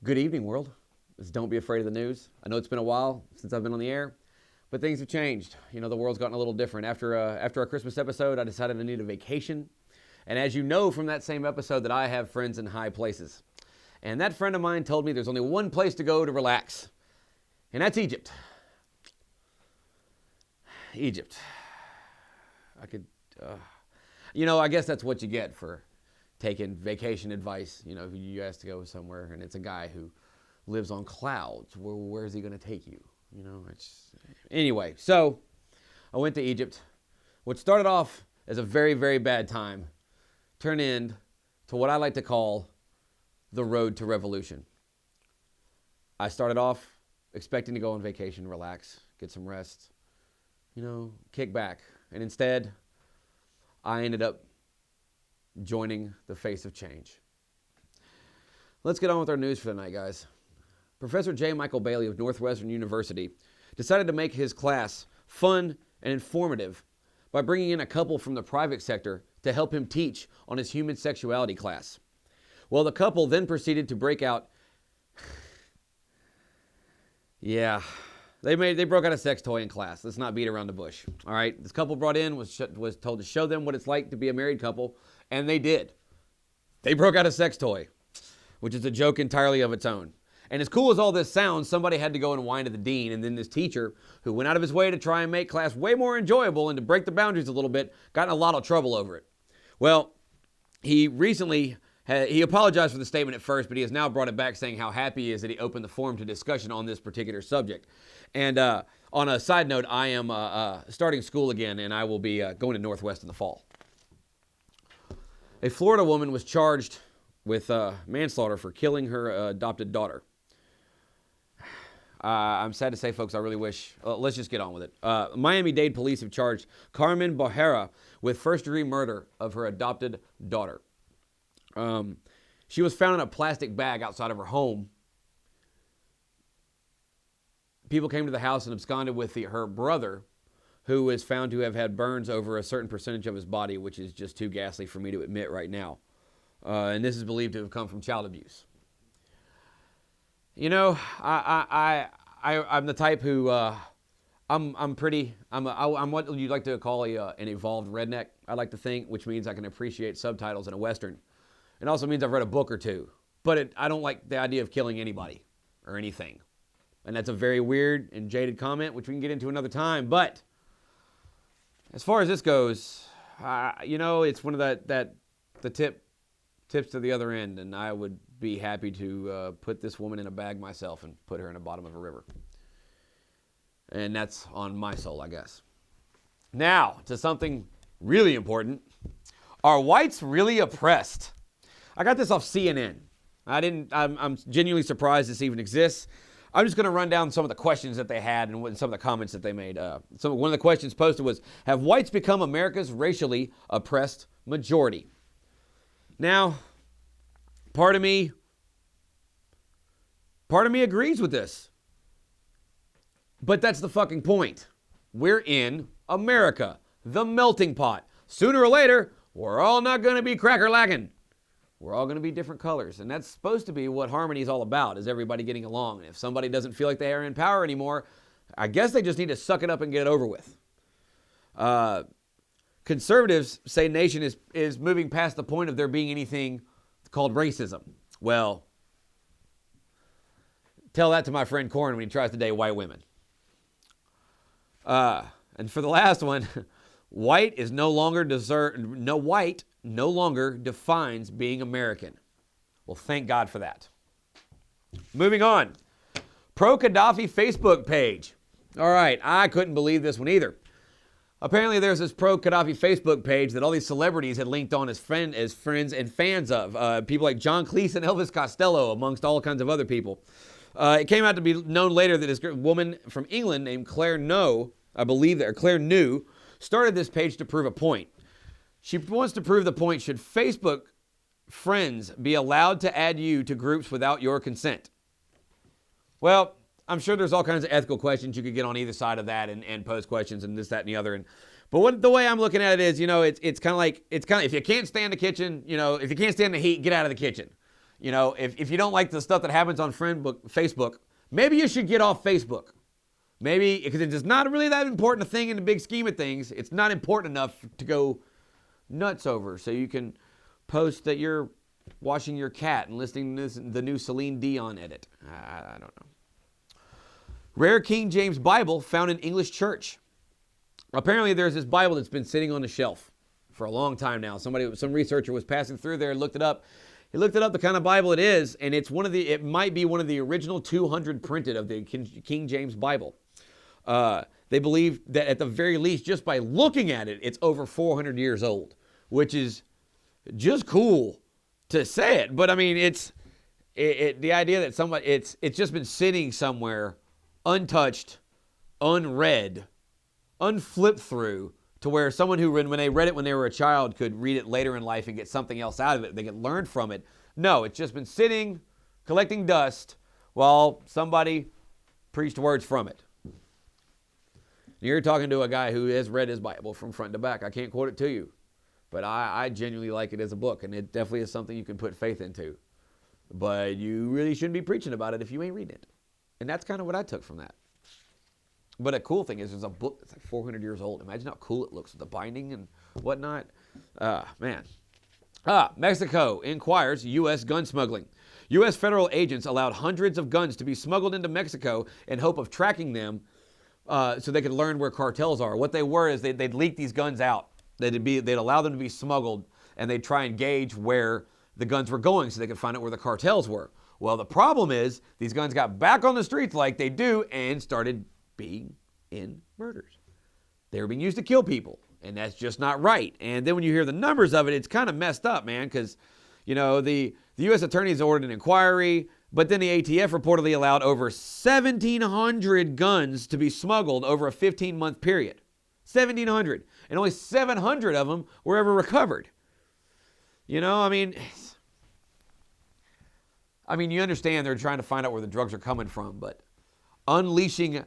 Good evening, world. It's Don't Be Afraid of the News. I know it's been a while since I've been on the air, but things have changed. You know, the world's gotten a little different. After our Christmas episode, I decided I need a vacation. And as you know from that same episode that I have friends in high places. And that friend of mine told me there's only one place to go to relax, and that's Egypt. Egypt. I guess that's what you get for taking vacation advice. You know, if you ask to go somewhere and it's a guy who lives on clouds, where is he going to take you? You know, anyway, so I went to Egypt. What started off as a very, very bad time turned into what I like to call the road to revolution. I started off expecting to go on vacation, relax, get some rest, kick back. And instead, I ended up joining the face of change. Let's get on with our news for the night, guys. Professor J. Michael Bailey of Northwestern University decided to make his class fun and informative by bringing in a couple from the private sector to help him teach on his human sexuality class. Well, the couple then proceeded to break out. They broke out a sex toy in class. Let's not beat around the bush. All right, this couple brought in was told to show them what it's like to be a married couple, and they did. They broke out a sex toy, which is a joke entirely of its own. And as cool as all this sounds, somebody had to go and whine to the dean, and then this teacher, who went out of his way to try and make class way more enjoyable and to break the boundaries a little bit, got in a lot of trouble over it. Well, he apologized for the statement at first, but he has now brought it back saying how happy he is that he opened the forum to discussion on this particular subject. And on a side note, I am starting school again, and I will be going to Northwest in the fall. A Florida woman was charged with manslaughter for killing her adopted daughter. I'm sad to say, folks, I really wish... let's just get on with it. Miami-Dade police have charged Carmen Bojera with first-degree murder of her adopted daughter. She was found in a plastic bag outside of her home. People came to the house and absconded with her brother, who is found to have had burns over a certain percentage of his body, which is just too ghastly for me to admit right now. And this is believed to have come from child abuse. You know, I'm the type who I'm what you'd like to call an evolved redneck. I like to think, which means I can appreciate subtitles in a Western. It also means I've read a book or two, but I don't like the idea of killing anybody or anything. And that's a very weird and jaded comment, which we can get into another time. But as far as this goes, it's one of the tips to the other end, and I would be happy to put this woman in a bag myself and put her in the bottom of a river. And that's on my soul, I guess. Now, to something really important. Are whites really oppressed? I got this off CNN. I'm genuinely surprised this even exists. I'm just going to run down some of the questions that they had and some of the comments that they made. One of the questions posted was, have whites become America's racially oppressed majority? Now, part of me agrees with this. But that's the fucking point. We're in America, the melting pot. Sooner or later, we're all not going to be cracker-lacking. We're all going to be different colors. And that's supposed to be what harmony is all about, is everybody getting along. And if somebody doesn't feel like they are in power anymore, I guess they just need to suck it up and get it over with. Conservatives say nation is moving past the point of there being anything called racism. Well, tell that to my friend Corn when he tries to date white women. And for the last one, white no longer defines being American. Well, thank God for that. Moving on. Pro-Gaddafi Facebook page. All right, I couldn't believe this one either. Apparently, there's this pro-Gaddafi Facebook page that all these celebrities had linked on as friends and fans of. People like John Cleese and Elvis Costello, amongst all kinds of other people. It came out to be known later that this woman from England named Claire New, started this page to prove a point. She wants to prove the point, should Facebook friends be allowed to add you to groups without your consent? Well, I'm sure there's all kinds of ethical questions you could get on either side of that and pose questions and this, that, and the other. But the way I'm looking at it is, it's kind of like if you can't stand the kitchen, if you can't stand the heat, get out of the kitchen. You know, if you don't like the stuff that happens on Facebook, maybe you should get off Facebook. Maybe, because it's just not really that important a thing in the big scheme of things. It's not important enough to go nuts over. So you can post that you're washing your cat and listening to the new Celine Dion edit. I don't know. Rare King James Bible found in English church. Apparently there's this Bible that's been sitting on the shelf for a long time now. Some researcher was passing through there and looked it up. He looked it up, the kind of Bible it is, and it might be one of the original 200 printed of the King James Bible. They believe that at the very least, just by looking at it, it's over 400 years old, which is just cool to say it. But I mean, the idea that it's just been sitting somewhere untouched, unread, unflipped through, to where someone who, when they read it when they were a child, could read it later in life and get something else out of it. They could learn from it. No, it's just been sitting, collecting dust, while somebody preached words from it. You're talking to a guy who has read his Bible from front to back. I can't quote it to you, but I genuinely like it as a book, and it definitely is something you can put faith into. But you really shouldn't be preaching about it if you ain't reading it. And that's kind of what I took from that. But a cool thing is there's a book that's like 400 years old. Imagine how cool it looks with the binding and whatnot. Man. Mexico inquires U.S. gun smuggling. U.S. federal agents allowed hundreds of guns to be smuggled into Mexico in hope of tracking them so they could learn where cartels are. What they were is they'd leak these guns out. They'd allow them to be smuggled, and they'd try and gauge where the guns were going so they could find out where the cartels were. Well, the problem is these guns got back on the streets like they do and started being in murders. They were being used to kill people, and that's just not right. And then when you hear the numbers of it, it's kind of messed up, man, because, you know, the U.S. attorneys ordered an inquiry, but then the ATF reportedly allowed over 1,700 guns to be smuggled over a 15-month period. 1,700. And only 700 of them were ever recovered. You know, I mean, you understand they're trying to find out where the drugs are coming from, but unleashing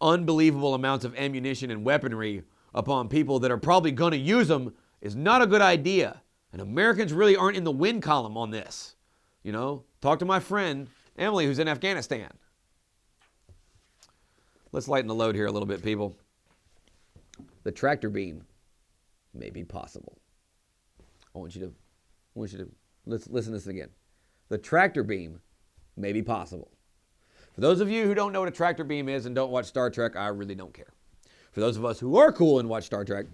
unbelievable amounts of ammunition and weaponry upon people that are probably going to use them is not a good idea. And Americans really aren't in the win column on this. You know, talk to my friend Emily, who's in Afghanistan. Let's lighten the load here a little bit, people. The tractor beam may be possible. I want you to listen to this again. The tractor beam may be possible. For those of you who don't know what a tractor beam is and don't watch Star Trek, I really don't care. For those of us who are cool and watch Star Trek,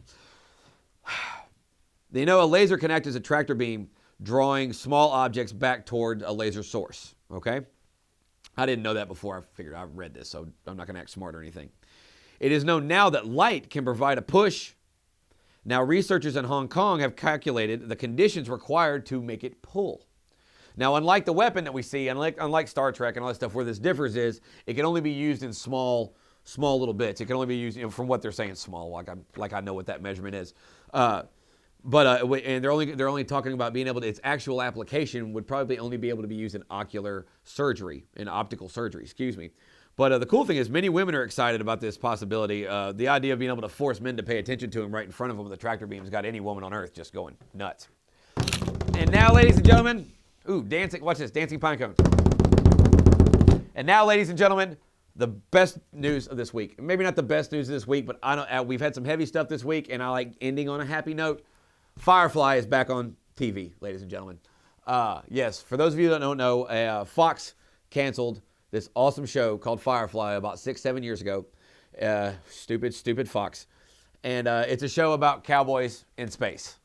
they know a laser connect is a tractor beam drawing small objects back toward a laser source, okay? I didn't know that before. I figured I read this, so I'm not going to act smart or anything. It is known now that light can provide a push. Now, researchers in Hong Kong have calculated the conditions required to make it pull. Now, unlike the weapon that we see, unlike Star Trek and all that stuff, where this differs is it can only be used in small little bits. It can only be used, from what they're saying, small. Like I know what that measurement is. And they're only talking about being able to. Its actual application would probably only be able to be used in optical surgery. Excuse me. But the cool thing is, many women are excited about this possibility. The idea of being able to force men to pay attention to them right in front of them with a tractor beam has got any woman on earth just going nuts. And now, ladies and gentlemen. Dancing, watch this, dancing pine cones. And now, ladies and gentlemen, the best news of this week. Maybe not the best news of this week, but we've had some heavy stuff this week, and I like ending on a happy note. Firefly is back on TV, ladies and gentlemen. Yes, for those of you that don't know, Fox canceled this awesome show called Firefly about 6-7 years ago. Stupid Fox. And it's a show about cowboys in space.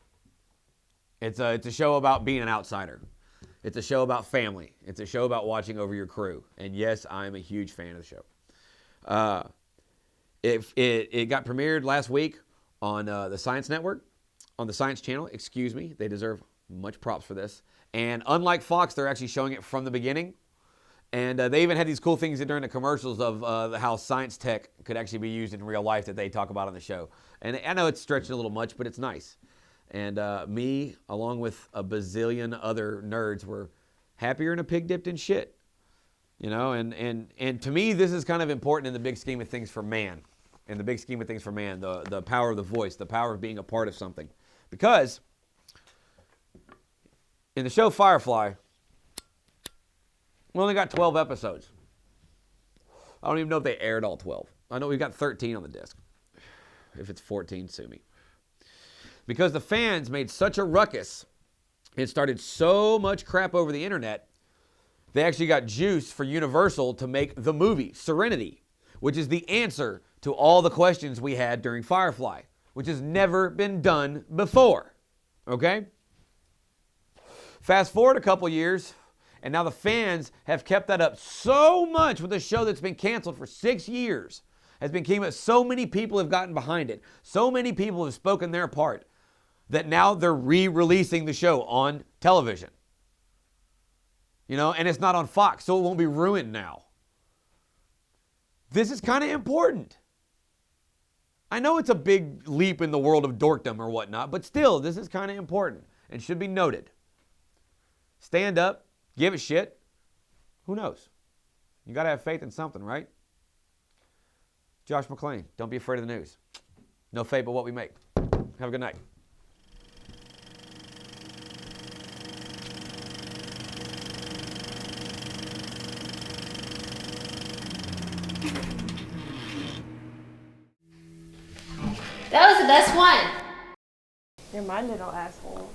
It's a show about being an outsider. It's a show about family. It's a show about watching over your crew. And yes, I'm a huge fan of the show. It got premiered last week on the Science Network, on the Science Channel. Excuse me. They deserve much props for this. And unlike Fox, they're actually showing it from the beginning. And they even had these cool things during the commercials of how science tech could actually be used in real life that they talk about on the show. And I know it's stretching a little much, but it's nice. And me, along with a bazillion other nerds, were happier than a pig dipped in shit. You know, and to me, this is kind of important in the big scheme of things for man. In the big scheme of things for man, the power of the voice, the power of being a part of something. Because in the show Firefly, We only got 12 episodes. I don't even know if they aired all 12. I know we've got 13 on the disc. If it's 14, sue me. Because the fans made such a ruckus and started so much crap over the internet, they actually got juice for Universal to make the movie, Serenity, which is the answer to all the questions we had during Firefly, which has never been done before. Okay? Fast forward a couple years, and now the fans have kept that up so much with a show that's been canceled for 6 years. Has been came up. So many people have gotten behind it. So many people have spoken their part that now they're re-releasing the show on television. You know, and it's not on Fox, so it won't be ruined now. This is kind of important. I know it's a big leap in the world of dorkdom or whatnot, but still, this is kind of important and should be noted. Stand up, give a shit. Who knows? You got to have faith in something, right? Josh McClain, don't be afraid of the news. No fate but what we make. Have a good night. That was the best one. You're my little asshole.